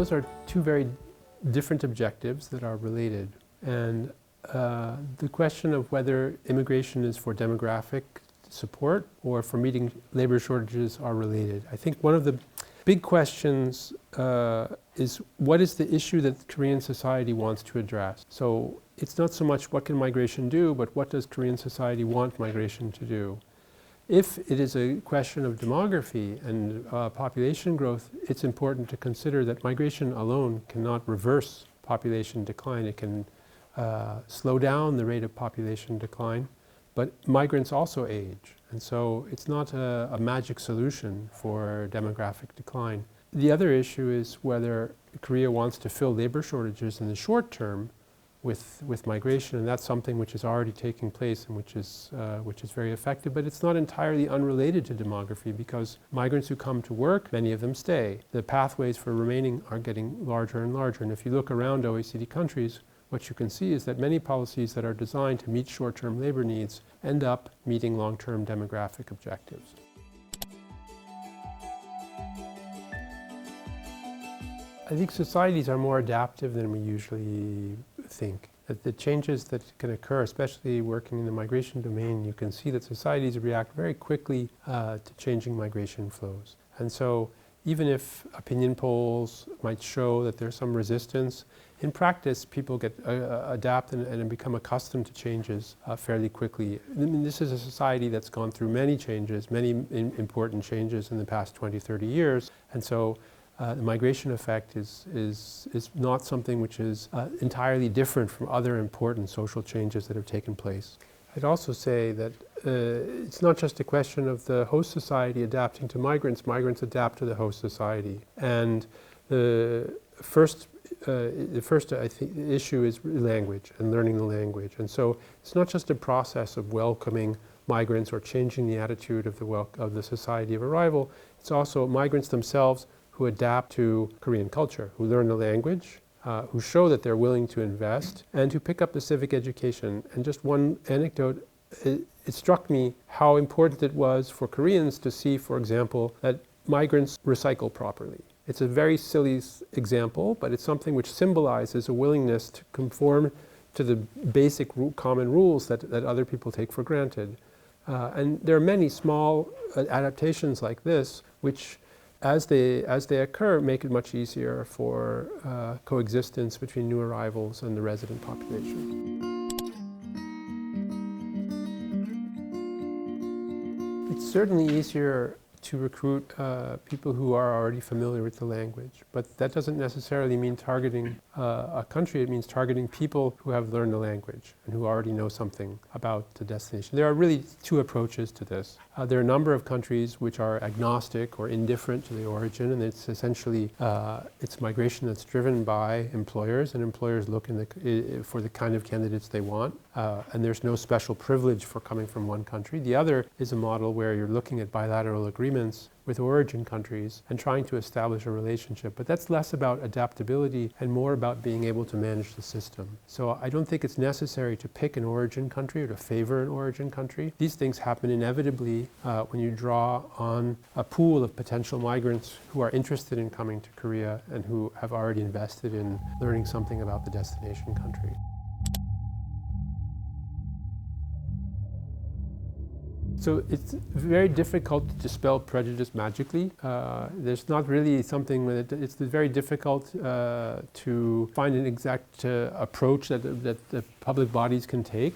those are two very different objectives that are related. And the question of whether immigration is for demographic support or for meeting labor shortages are related. I think one of the big questions is what is the issue that Korean society wants to address? So it's not so much what can migration do, but what does Korean society want migration to do? If it is a question of demography and population growth, it's important to consider that migration alone cannot reverse population decline. It can slow down the rate of population decline, but migrants also age. And so it's not a magic solution for demographic decline. The other issue is whether Korea wants to fill labor shortages in the short term with migration, and that's something which is already taking place and which is very effective, but it's not entirely unrelated to demography because migrants who come to work, many of them stay. The pathways for remaining are getting larger and larger, and if you look around OECD countries, what you can see is that many policies that are designed to meet short-term labor needs end up meeting long-term demographic objectives. I think societies are more adaptive than we usually think. That the changes that can occur, especially working in the migration domain, you can see that societies react very quickly to changing migration flows. And so even if opinion polls might show that there's some resistance, in practice people get adapt and become accustomed to changes fairly quickly. I mean, this is a society that's gone through many changes, many important changes in the past 20, 30 years. And so the migration effect is not something which is entirely different from other important social changes that have taken place. I'd also say that it's not just a question of the host society adapting to migrants. Migrants adapt to the host society. And the first I think issue is language and learning the language. And so it's not just a process of welcoming migrants or changing the attitude of the society of arrival. It's also migrants themselves who adapt to Korean culture, who learn the language, who show that they're willing to invest, and who pick up the civic education. And just one anecdote, it struck me how important it was for Koreans to see, for example, that migrants recycle properly. It's a very silly example, but it's something which symbolizes a willingness to conform to the basic common rules that other people take for granted. And there are many small adaptations like this, which as they occur, make it much easier for coexistence between new arrivals and the resident population. It's certainly easier to recruit people who are already familiar with the language, but that doesn't necessarily mean targeting a country. It means targeting people who have learned the language and who already know something about the destination. There are really two approaches to this. There are a number of countries which are agnostic or indifferent to the origin, and it's essentially it's migration that's driven by employers, and employers look for the kind of candidates they want, and there's no special privilege for coming from one country. The other is a model where you're looking at bilateral agreements with origin countries and trying to establish a relationship. But that's less about adaptability and more about being able to manage the system. So I don't think it's necessary to pick an origin country or to favor an origin country. These things happen inevitably when you draw on a pool of potential migrants who are interested in coming to Korea and who have already invested in learning something about the destination country. So it's very difficult to dispel prejudice magically. There's not really something that it's very difficult to find an exact approach that the public bodies can take.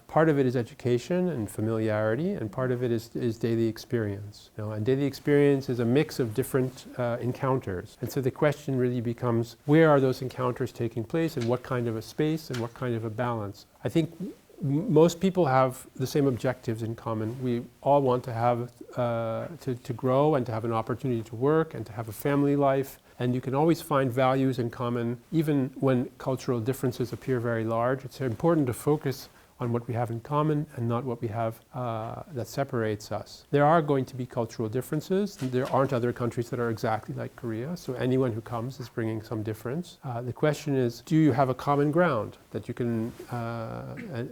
Part of it is education and familiarity, and part of it is daily experience. And daily experience is a mix of different encounters. And so the question really becomes, where are those encounters taking place, and what kind of a space, and what kind of a balance? I think most people have the same objectives in common. We all want to have to grow and to have an opportunity to work and to have a family life. And you can always find values in common, even when cultural differences appear very large. It's important to focus on what we have in common and not what we have that separates us. There are going to be cultural differences. There aren't other countries that are exactly like Korea, so anyone who comes is bringing some difference. The question is, do you have a common ground that you can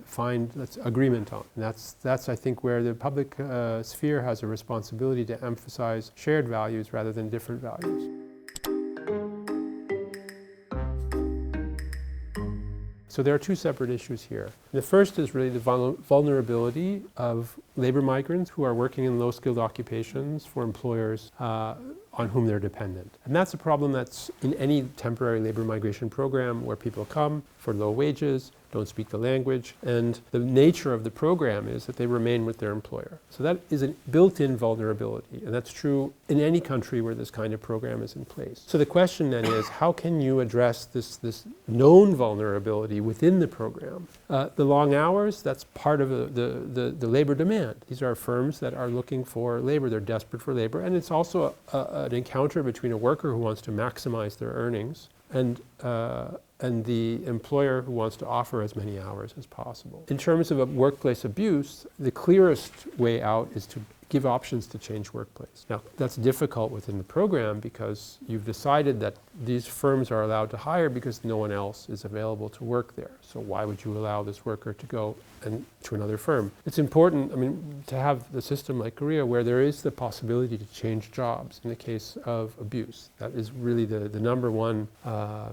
find agreement on? And that's I think where the public sphere has a responsibility to emphasize shared values rather than different values. So there are two separate issues here. The first is really the vulnerability of labor migrants who are working in low-skilled occupations for employers on whom they're dependent. And that's a problem that's in any temporary labor migration program where people come for low wages, don't speak the language, and the nature of the program is that they remain with their employer. So that is a built-in vulnerability, and that's true in any country where this kind of program is in place. So the question then is, how can you address this known vulnerability within the program? The long hours, that's part of the labor demand. These are firms that are looking for labor, they're desperate for labor, and it's also an encounter between a worker who wants to maximize their earnings and the employer who wants to offer as many hours as possible. In terms of workplace abuse, the clearest way out is to give options to change workplace. Now, that's difficult within the program because you've decided that these firms are allowed to hire because no one else is available to work there. So why would you allow this worker to go to another firm? It's important, to have the system like Korea where there is the possibility to change jobs in the case of abuse. That is really the number one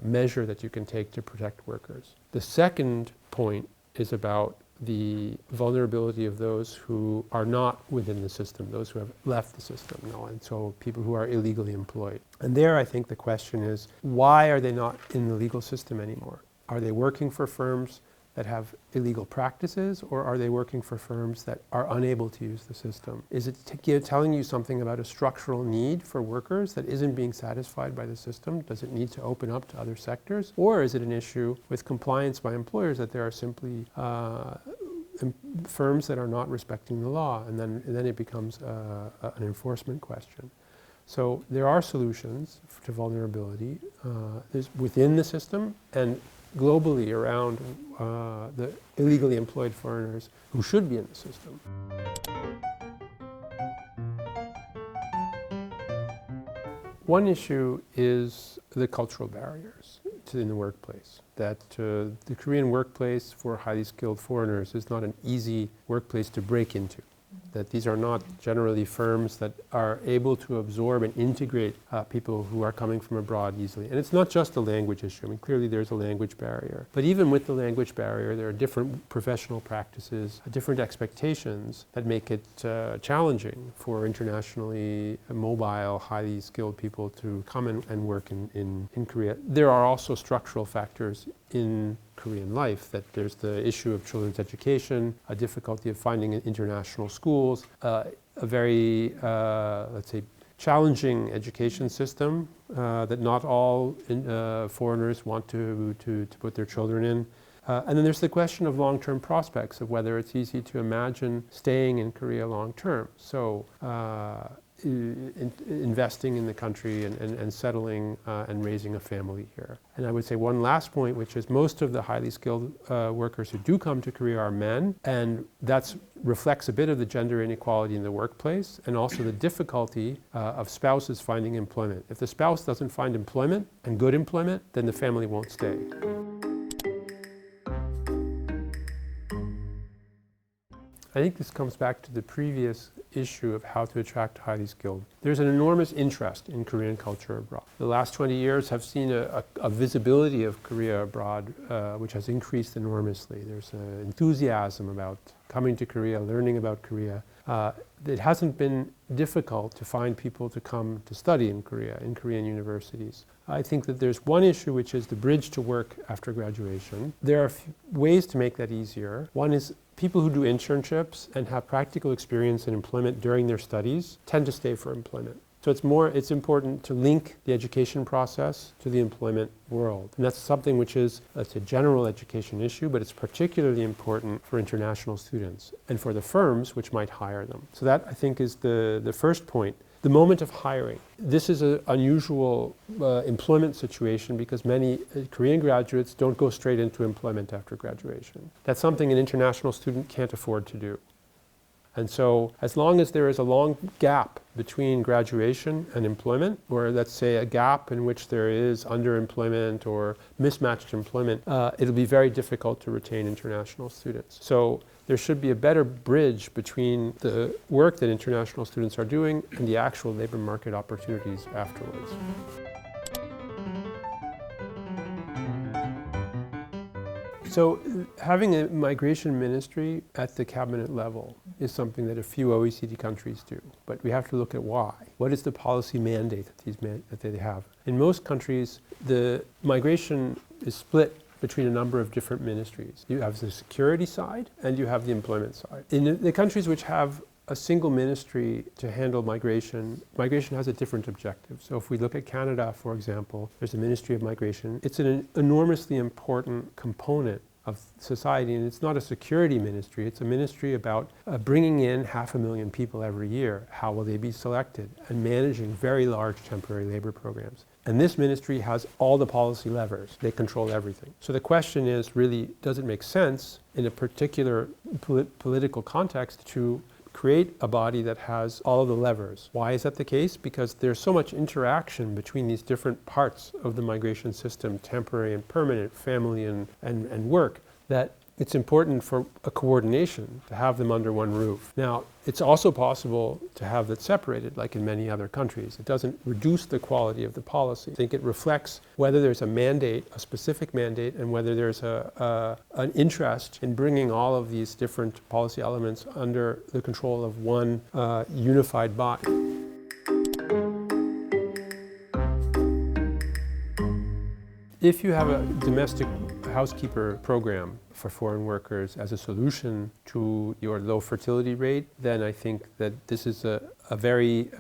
measure that you can take to protect workers. The second point is about the vulnerability of those who are not within the system, those who have left the system, and so people who are illegally employed. And there I think the question is, why are they not in the legal system anymore? Are they working for firms that have illegal practices, or are they working for firms that are unable to use the system? Is it telling you something about a structural need for workers that isn't being satisfied by the system? Does it need to open up to other sectors? Or is it an issue with compliance by employers that there are simply firms that are not respecting the law, and then it becomes an enforcement question. So there are solutions to vulnerability within the system and globally around the illegally employed foreigners who should be in the system. One issue is the cultural barriers in the workplace. That the Korean workplace for highly skilled foreigners is not an easy workplace to break into. That these are not generally firms that are able to absorb and integrate people who are coming from abroad easily. And it's not just a language issue. Clearly there's a language barrier. But even with the language barrier, there are different professional practices, different expectations that make it challenging for internationally mobile, highly skilled people to come and work in Korea. There are also structural factors in Korean life, that there's the issue of children's education, a difficulty of finding international schools, a very, let's say, challenging education system that not all foreigners want to put their children in. And then there's the question of long-term prospects, of whether it's easy to imagine staying in Korea long-term. So investing in the country and settling and raising a family here. And I would say one last point, which is most of the highly skilled workers who do come to Korea are men, and that reflects a bit of the gender inequality in the workplace and also the difficulty of spouses finding employment. If the spouse doesn't find employment, and good employment, then the family won't stay. I think this comes back to the previous issue of how to attract highly skilled. There's an enormous interest in Korean culture abroad. The last 20 years have seen a visibility of Korea abroad which has increased enormously. There's an enthusiasm about coming to Korea, learning about Korea. It hasn't been difficult to find people to come to study in Korea, in Korean universities. I think that there's one issue, which is the bridge to work after graduation. There are ways to make that easier. One is people who do internships and have practical experience in employment during their studies tend to stay for employment. So it's important to link the education process to the employment world. And that's something which is a general education issue, but it's particularly important for international students and for the firms which might hire them. So that, I think, is the first point. The moment of hiring. This is an unusual employment situation because many Korean graduates don't go straight into employment after graduation. That's something an international student can't afford to do. And so as long as there is a long gap between graduation and employment, or let's say a gap in which there is underemployment or mismatched employment, it'll be very difficult to retain international students. So there should be a better bridge between the work that international students are doing and the actual labor market opportunities afterwards. So having a migration ministry at the cabinet level is something that a few OECD countries do, but we have to look at why. What is the policy mandate that they have? In most countries, the migration is split between a number of different ministries. You have the security side and you have the employment side. In the countries which have a single ministry to handle migration, migration has a different objective. So if we look at Canada, for example, there's a Ministry of Migration. It's an enormously important component of society, and it's not a security ministry. It's a ministry about bringing in 500,000 people every year. How will they be selected? And managing very large temporary labor programs. And this ministry has all the policy levers. They control everything. So the question is really, does it make sense in a particular political context to create a body that has all of the levers? Why is that the case? Because there's so much interaction between these different parts of the migration system, temporary and permanent, family and work, that it's important for a coordination to have them under one roof. Now, it's also possible to have that separated, like in many other countries. It doesn't reduce the quality of the policy. I think it reflects whether there's a mandate, a specific mandate, and whether there's an interest in bringing all of these different policy elements under the control of one unified body. If you have a domestic housekeeper program for foreign workers as a solution to your low fertility rate, then I think that this is a very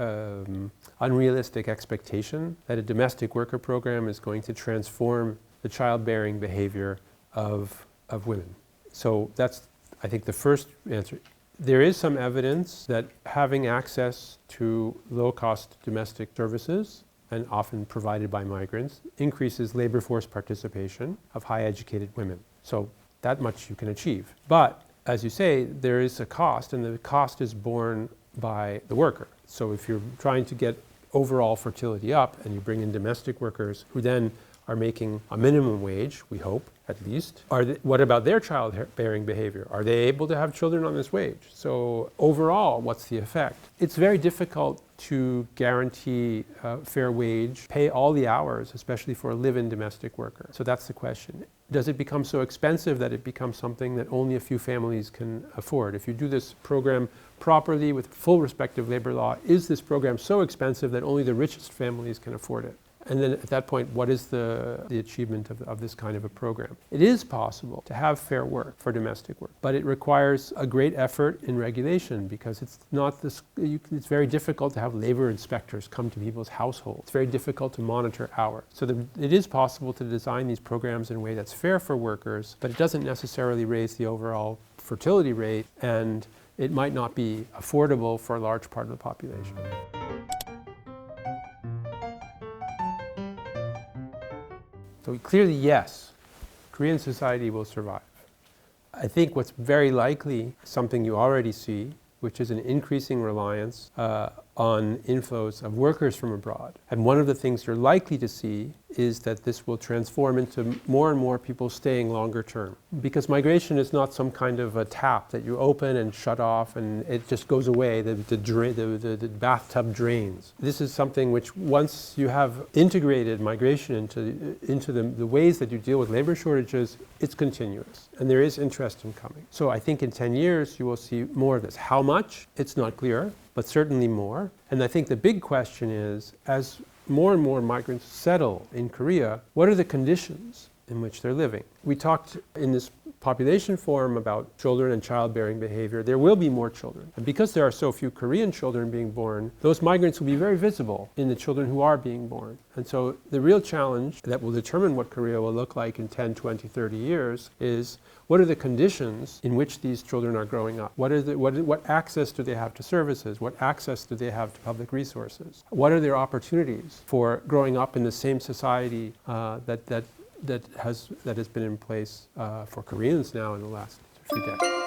unrealistic expectation that a domestic worker program is going to transform the childbearing behavior of women. So that's, I think, the first answer. There is some evidence that having access to low-cost domestic services, and often provided by migrants, increases labor force participation of high-educated women. So that much you can achieve. But, as you say, there is a cost, and the cost is borne by the worker. So if you're trying to get overall fertility up, and you bring in domestic workers who then are making a minimum wage, we hope, at least. What about their childbearing behavior? Are they able to have children on this wage? So overall, what's the effect? It's very difficult to guarantee a fair wage, pay all the hours, especially for a live-in domestic worker. So that's the question. Does it become so expensive that it becomes something that only a few families can afford? If you do this program properly with full respect of labor law, is this program so expensive that only the richest families can afford it? And then at that point, what is the achievement of this kind of a program? It is possible to have fair work for domestic work, but it requires a great effort in regulation because it's not this, it's very difficult to have labor inspectors come to people's households. It's very difficult to monitor hours. So it is possible to design these programs in a way that's fair for workers, but it doesn't necessarily raise the overall fertility rate, and it might not be affordable for a large part of the population. So clearly, yes, Korean society will survive. I think what's very likely, something you already see, which is an increasing reliance on inflows of workers from abroad. And one of the things you're likely to see is that this will transform into more and more people staying longer term. Because migration is not some kind of a tap that you open and shut off and it just goes away, the bathtub drains. This is something which, once you have integrated migration into the ways that you deal with labor shortages, it's continuous. And there is interest in coming. So I think in 10 years you will see more of this. How much? It's not clear, but certainly more. And I think the big question is, as more and more migrants settle in Korea, what are the conditions in which they're living? We talked in this population forum about children and childbearing behavior. There will be more children. And because there are so few Korean children being born, those migrants will be very visible in the children who are being born. And so the real challenge that will determine what Korea will look like in 10, 20, 30 years is, what are the conditions in which these children are growing up? What access do they have to services? What access do they have to public resources? What are their opportunities for growing up in the same society that has been in place for Koreans now in the last few decades?